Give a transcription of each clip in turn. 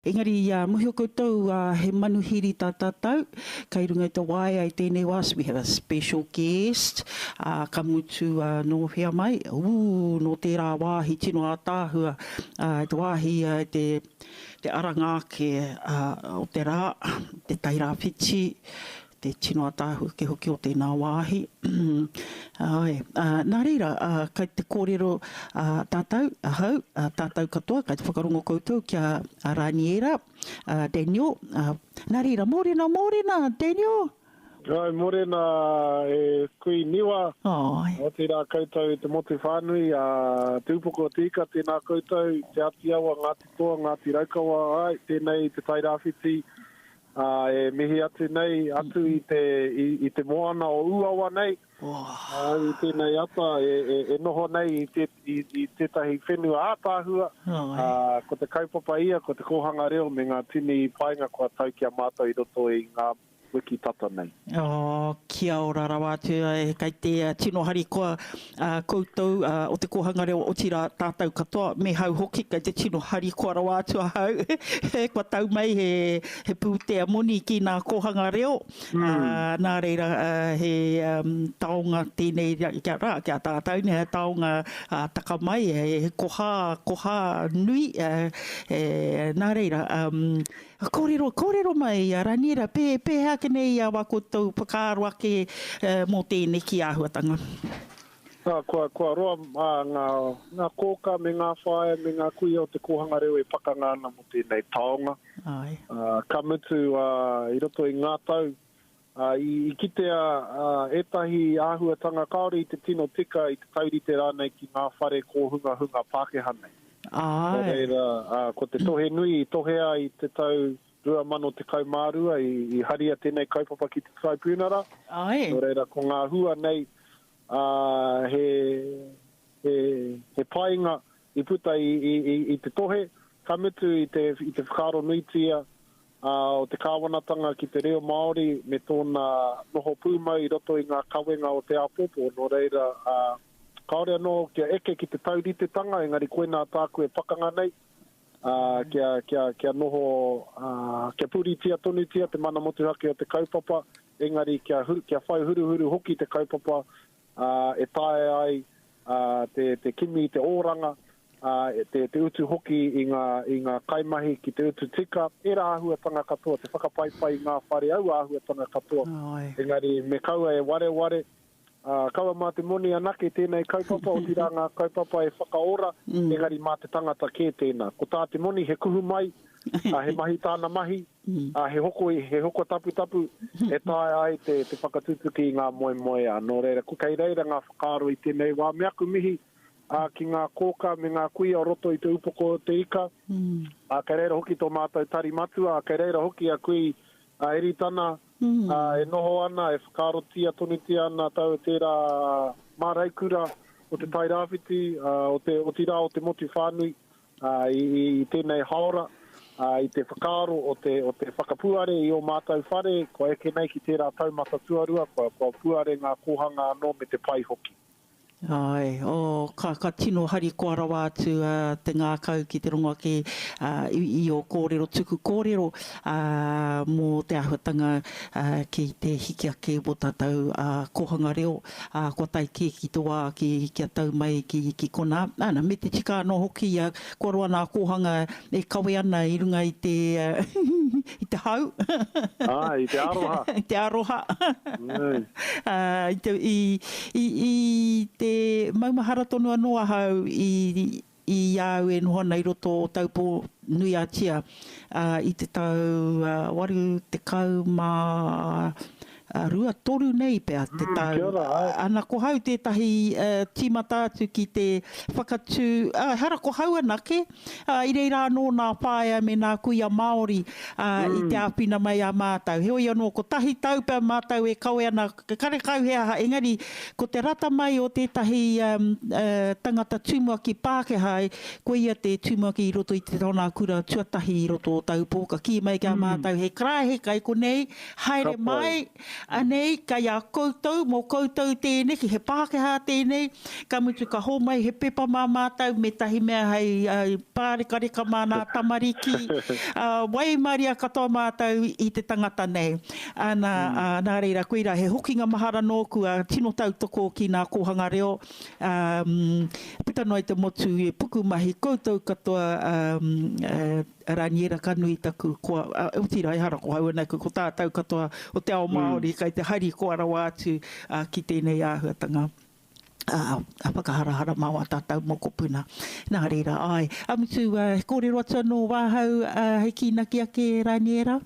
Engari, muhi o koutou he manuhiri tātātau. Kei runga i te wai ai tēnei was. We have a special guest. Ka mutu no hea mai. No tērā wāhi tino a tāhua. Te wāhi te arangāke o te rā, te tairāwhiti, te tino a tāhua ke hoki o tēnā wāhi. Nā reira, kai te kōrero tātou, tātou katoa, kai te whakarongo koutou kia Rāniera, Daniel. Nā reira, mōrena, Daniel. Ai, mōrena e kui niwa. O te rā koutou te motu whānui, te Upoko tika, tēnā koutou, te ati awa, Ngāti Toa, Ngāti Raukawa, ai, tēnei te tairāwhiti. E mihi atu nei, atu i te moana o uawa nei. I tēnei ata, e noho nei i tētahi whenua ātāhua. Ko te kaupapa ia, ko te Kõhanga Reo, me ngā tini painga kua tau kia mātou i roto i ngā wiki tata nei. Kia ora rawa atu, kai te tino hari koa koutou o te Kõhanga Reo o tira tātou katoa, me hau hoki, kai te tino hari koa rawa atu hau. Kua tau mai he pūtea moni ki nā Kõhanga Reo. Nā reira he taonga tēnei kia tātou, he taonga taka mai, he koha nui. Nā reira, kōrero mai, Rāniera, pēhea ke nei awa koutou whakaaro ake mō tēnei ki āhuatanga. Kua roa ngā kōka me ngā whae me ngā kui o te Kõhanga Reo e pakangana mo tēnei taonga. Ka mutu i roto i ngā tau. I kitea etahi āhuatanga kaori i te tino tika i te taurite rānei ki ngā whare kōhunga Pākehā nei. Ko te tohe nui i tohea i te tau 2000 mārua i haria tēnei kaupapa ki te traipūnara. Nō reira, ko ngā hua nei he painga i puta i te tohe. Ka mutu i te whakaro nuitia o te kāwanatanga ki te reo Māori me tōna noho pūmau i roto i ngā kawenga o te apopo. Nō reira, kaore anō kia eke ki te taurititanga, engari koe nā tāku e pakanga nei. Kia noho, kia pūritia tonutia te mana motu hake o te kaupapa, engari kia whai huruhuru hoki te kaupapa, e tae ai te kimi i te oranga, te utu hoki i ngā kaimahi ki te utu tika, e rā āhuatanga katoa, te whakapaipai ngā whare au āhuatanga katoa. Engari me kaua e ware, kaua mā te moni a Neke tēnei kaupapa, o tira ngā kaupapa e whakaora, engari mā te tangata kē tēnā. Ko tā te moni he kuhu mai, he mahi tāna mahi, he hoko tapu, e tae ai te whakatutuki i ngā moe a. Nō reira, ko kei reira ngā whakaaro i tēnei wā meaku mihi, ki ngā kōka me ngā kuia o roto i te Upoko te ika. Kei reira hoki tō mātou tari matua, kei reira hoki a kui eritana, e noho ana, e whakarotia, tonutia ana, tau tērā māraikura o te tairāwhiti, o tira o te motu whānui, i tēnei haora, i te whakaro o te whakapuare i o mātou whare, ko eke nei ki tērā taumata tuarua, ko puare ngā kohanga anō me te pai hoki. Ka tino hari koa rawa atu te ngā kau ki te rongo ke i o kōrero, tuku kōrero mō te āhuatanga ki te hiki ake o tātou Kõhanga Reo, kua tai ki te wā kia tau mai ki kona. Me te tika anō hoki, kua roa nā kohanga e kawe ana i runga i te i te hau. I te aroha. I te aroha. I te maumahara tonu anō hau i au e noha nei roto o taupō nui atia i te tau waru te kau rua toru nei pēr te tau. Ana ko hau tētahi tīmata atu ki te whakatū, hara ko hau anake, i reira anō nā whāia me nā kuia Māori i te āpina mai a mātau. Hoi anō, ko tahi tau pēr mātau e kaue ana, kare kau hea, engari, ko te rata mai o tētahi tangata tūmua ki Pākehā, ko ia te tūmua ki roto i te tona kura tuatahi i roto o taupō, ka ki mai kia mātau, he krahe kai ko nei, haere mai, Anei, kai a koutou, mō koutou tēnei, ki he Pākehā tēnei, ka mutu ka homai he pepa mā mātou, me tahi mea hei pārekareka mana tamariki, wai maria katoa mātou i te tangata nei. Nā reira, koeira, he hokinga mahara nōku a tino tautoko ki nā Kõhanga Reo. Puta noi te motu e puku mahi koutou katoa Rāniera kanui taku kua utira e hara ko haua nei ko tātou katoa o te ao Māori kai te haere ko arawa atu ki tēnei āhuatanga. A whakaharahara maua tātou moko puna. Nā reira, ai. Amutu, kōrero atu anō wāhau hei ki Neke ake Rāniera?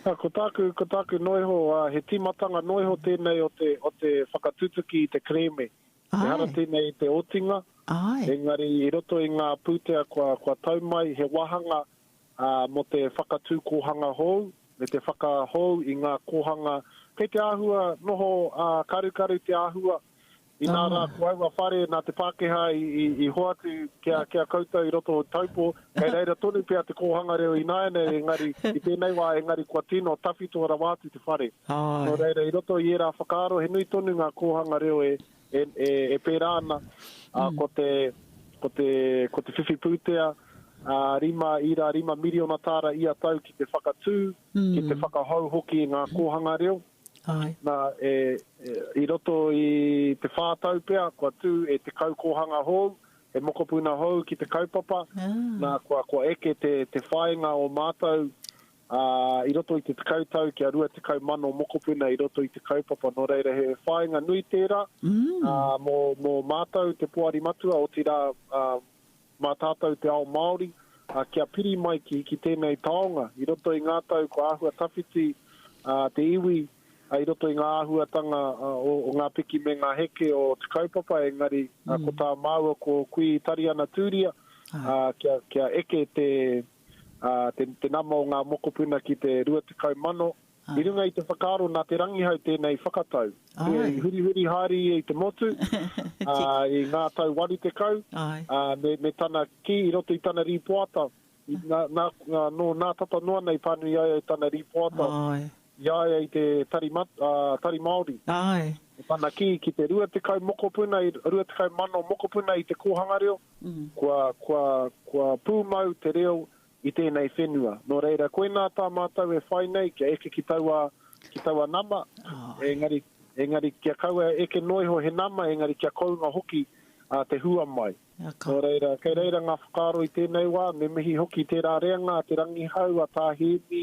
Ko tāku noiho, he timatanga noiho tēnei o te whakatutuki i te kreme. Te hara tēnei i te otinga. Engari, i roto i ngā pūtea kua taumai, he wahanga mo te whakatū kōhanga hou, me te whakahou i ngā kōhanga. Kei te āhua, noho karukaru te āhua, I nā rā kuaua whare nā te Pākehā i hoatu kia koutou I roto o taupo. Kei reira tonu pia te Kõhanga Reo I nāene, engari, I tēnei wā, engari kua tino tawhito rawātu te whare. No reira, I roto I era whakaaro, he nui tonu ngā Kõhanga Reo e pērāna, ko te whiwhi pūtea, rima miriona taara ia tau ki te whakatū, ki te whakahau hoki ngā Kõhanga Reo. Nā, I roto I te whātau pia, kua tū te kaukōhanga hou, he mokopuna hou ki te kaupapa, nā kua eke te whaenga o mātou, I roto I te kautau ki a rua te kaumano mokopuna I roto I te kaupapa, no reira he whaenga nui tērā, mō mātou te puari matua o tira mātātou te ao Māori, kia piri mai ki tēnei taonga, I roto I ngātau ko āhua tawhiti te iwi, I roto I ngā āhuatanga o ngā piki me ngā heke o te kaupapa, engari ko tā māua ko kui tari ana tūria, kia eke te nama o ngā mokopuna ki te rua te kaumano. I runga I te whakaaro nā te rangihau tēnei whakatau. Huri hari I te motu, I ngā tau wari te kau, me tana ki I roto I tana ripoata. Nā tata noa nei pānui ai tana ripoata. Iaia I te tari Māori. Pana ki te rua te kau mokopuna, rua te kau mano mokopuna I te Kõhanga Reo, kua pūmau te reo I tēnei whenua. No reira, koe nā tā mātou e whai nei, kia eke ki taua nama, engari kia kaua eke noiho he nama, engari kia kaunga hoki te hua mai. No reira, kei reira ngā whakaaro I tēnei wā, me mihi hoki te rāreanga, te rangi hau, a tā hēmi,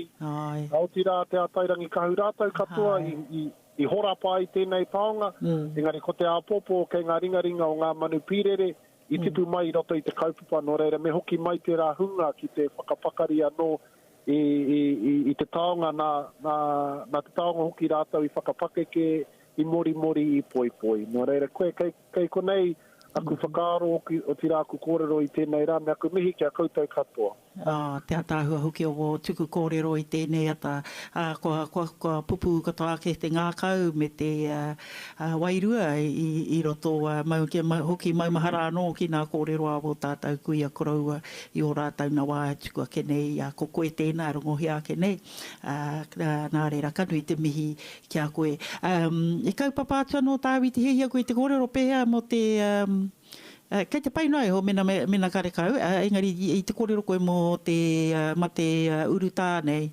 aotira te atairangi kahu rātau katoa, I horapa I tēnei taonga, engari ko te āpopo, kei ngā ringaringa o ngā manu pīrere, I tipu mai I roto I te kaupapa, no reira, me hoki mai te rāhunga ki te whakapakari anō I te taonga, nā te taonga hoki rātau I whakapakeke, I mori I poi. No reira, koe, kei konei, aku whakaaro o tira aku kōrero I tēnei rā, me aku mihi kia koutou katoa. Te atāhua hoki o tuku kōrero I tēnei ata, kua pupu katoa ke te ngākau me te wairua I roto hoki maumahara anō ki nā kōrero a o tātou kuia koraua I o rātau na wā tuku a kenei, ko koe tēnā rongohi a kenei, nā reira kanu I te mihi kia koe. E kaupapa atu anō tāwi te hehia koe te kōrero pēhea mo te kei te pai noi ho mena karekau, engari I te kōrero koe mo te uru tānei.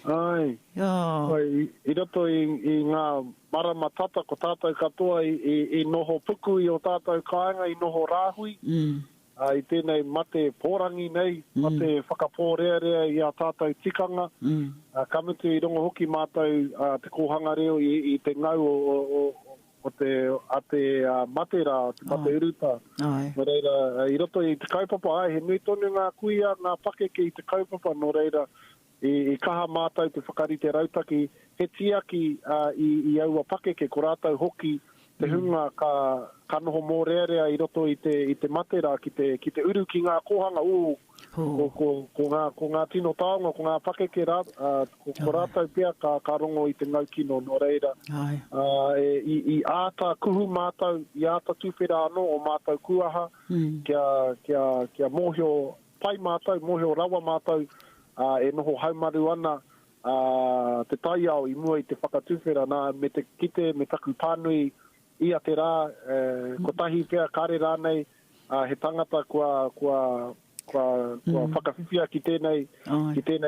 Ai, I roto I ngā marama tata ko tātou katoa I noho puku I o tātou kāinga I noho rāhui. I tēnei mate pōrangi nei, mate whakapōrearea I a tātou tikanga. Kamutu I rongo hoki mātou te Kõhanga Reo I te ngau o te matera, te mate uruta. No reira, I roto I te kaupapa, he nui tonu ngā kuia, ngā pakeke I te kaupapa, no reira, I kaha mātou te whakarite rautaki, he tiaki I aua pakeke, ko rātou hoki, te hunga ka noho mōrearea I roto I te matera, ki te uru ki ngā kohanga, ko ngā tino taonga, ko ngā pakeke ko rātou pia ka rongo I te ngau kino, no reira. I āta kuhu mātou, I āta tūwhera anō o mātou kuaha, kia mōhio pai mātou, mōhio rawa mātou, e noho haumaru ana, te tai au I mua I te whakatuwhera nā me te kite, me taku pānui ia te rā, ko tahi pēr kare rānei, he tangata kua whakawhiwhia ki tēnei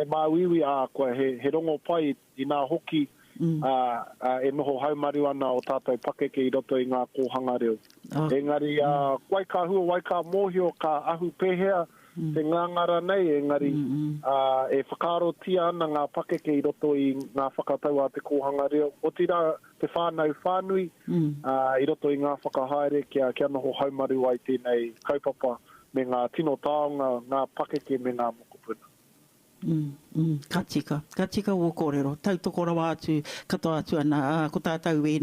māwiwi, kua he rongo pai I nā hoki, e noho haumari ana o tātou pakeke I roto I ngā Kõhanga Reo. Engari, wai ka hua, wai ka mōhio, ka ahu pēhea, te ngangara nei, engari, e whakarotia ana ngā pakeke I roto I ngā whakatau a te Kõhanga Reo. O tira te whānau whānui, I roto I ngā whakahaere, kia noho haumari wai tēnei kaupapa me ngā tino taonga, ngā pakeke me ngā mokopuna. Ka tika o kōrero. Tautoko rawa atu, katoa atu ana, ko tātou e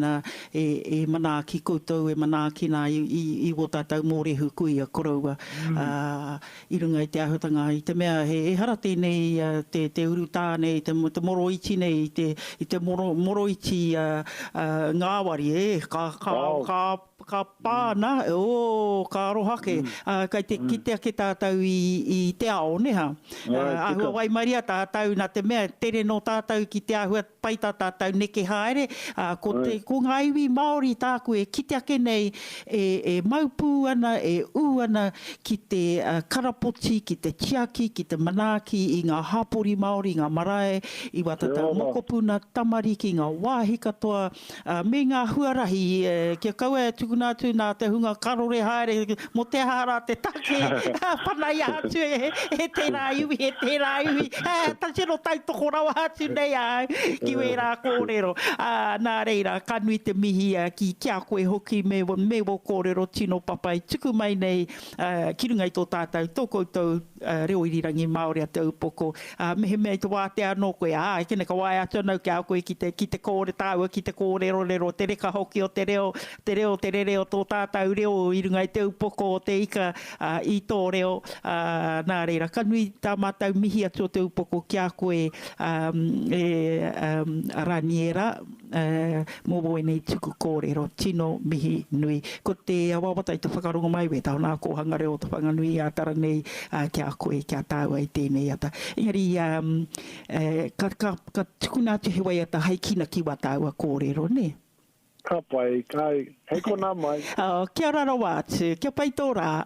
manaaki koutou, e manaaki nā I o tātou mōrehu kuia koroua. I runga I te ahutanga, I te mea, he hara tēnei, te uru tānei, te moroiti nei, I te moroiti ngāwari, ka pāna, ka arohake, kai te kitea ke tātou I te ao, neha. Ahua wai maria tātou nā te mea, tere no tātou ki te ahua paita tātou neke haere, ko ngā iwi Māori tāku e kite ake nei, e maupū ana, e ū ana ki te karapoti, ki te tiaki, ki te manaaki, I ngā hapori Māori, ngā marae, I watatau mokopuna, tamariki, ngā wāhi katoa, me ngā huarahi, kia kaua tukuna atu nā te hunga karore haere, mo te hara te take, whanai atu e tērā iwi, Tachero tautoko rawa atu nei au, ki wera kōrero. Nā reira, kanui te mihi ki kia koe hoki me wo kōrero tino papai. Tuku mai nei, ki runga I tō tātou, tō koutou reo irirangi Māori a te Upoko. Mehe mea I te wāte anō koe, kene ka wai atu anau ki au koe ki te kōre tāua, ki te kōrero rero, te reka hoki o te reo tō tātou reo I runga I te Upoko o te ika I tō reo. Nā reira, kanui tā mātou mihi atu o te Upoko kia koe Rāniera, mō nei tuku kōrero, tino mihi nui. Ko te awawata I te whakarongo mai, we tau nā Kõhanga Reo te whanganui a tara nei kia koe, kia tāua I tēnei ata. Engari, ka tukuna atu he wai ata haikina ki wa tāua kōrero, ne? Ka pai, hei ko nā mai. Kia raro atu, kia pai tō rā.